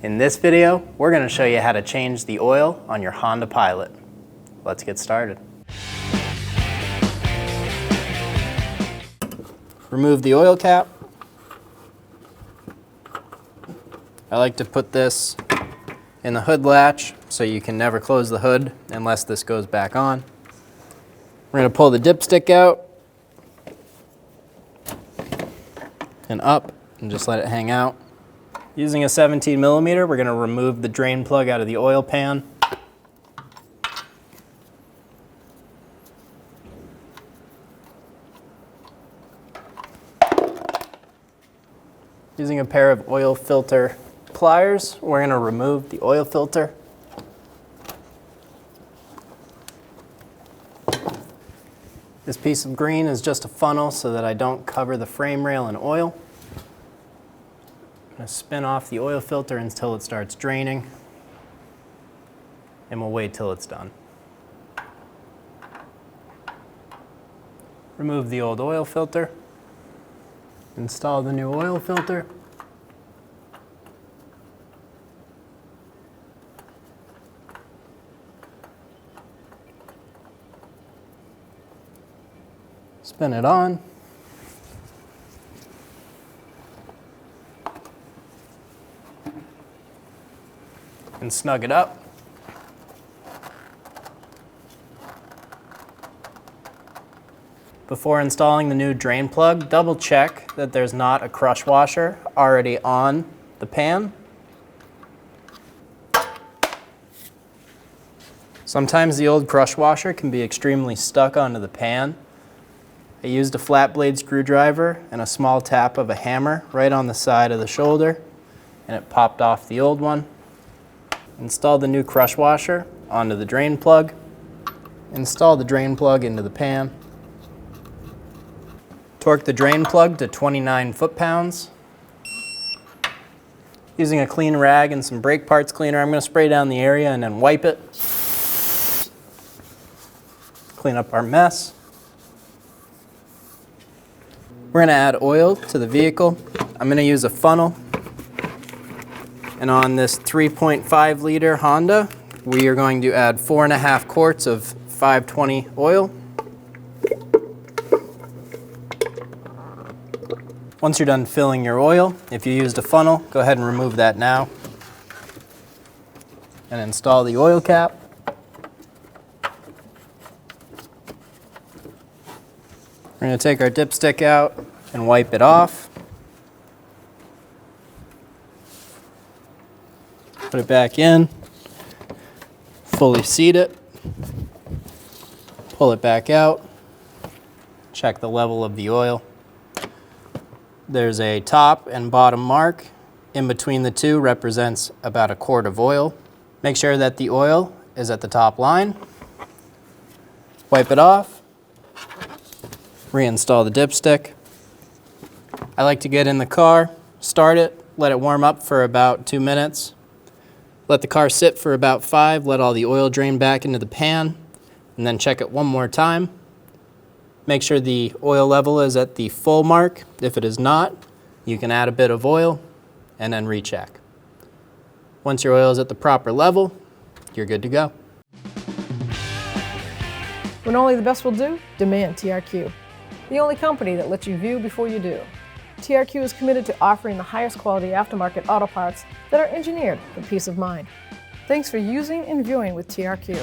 In this video, we're going to show you how to change the oil on your Honda Pilot. Let's get started. Remove the oil cap. I like to put this in the hood latch so you can never close the hood unless this goes back on. We're going to pull the dipstick out and up and just let it hang out. Using a 17 millimeter, we're going to remove the drain plug out of the oil pan. Using a pair of oil filter pliers, we're going to remove the oil filter. This piece of green is just a funnel so that I don't cover the frame rail in oil. I'm going to spin off the oil filter until it starts draining, and we'll wait till it's done. Remove the old oil filter. Install the new oil filter. Spin it on. And snug it up. Before installing the new drain plug, double check that there's not a crush washer already on the pan. Sometimes the old crush washer can be extremely stuck onto the pan. I used a flat blade screwdriver and a small tap of a hammer right on the side of the shoulder, and it popped off the old one. Install the new crush washer onto the drain plug. Install the drain plug into the pan. Torque the drain plug to 29 foot-pounds. Using a clean rag and some brake parts cleaner, I'm going to spray down the area and then wipe it. Clean up our mess. We're going to add oil to the vehicle. I'm going to use a funnel. And on this 3.5 liter Honda, we are going to add 4.5 quarts of 520 oil. Once you're done filling your oil, if you used a funnel, go ahead and remove that now. And install the oil cap. We're going to take our dipstick out and wipe it off. Put it back in, fully seat it, pull it back out, check the level of the oil. There's a top and bottom mark. In between the two represents about a quart of oil. Make sure that the oil is at the top line. Wipe it off, reinstall the dipstick. I like to get in the car, start it, let it warm up for about 2 minutes. Let the car sit for about 5, let all the oil drain back into the pan, and then check it one more time. Make sure the oil level is at the full mark. If it is not, you can add a bit of oil and then recheck. Once your oil is at the proper level, you're good to go. When only the best will do, demand TRQ. The only company that lets you view before you do. TRQ is committed to offering the highest quality aftermarket auto parts that are engineered for peace of mind. Thanks for using and viewing with TRQ.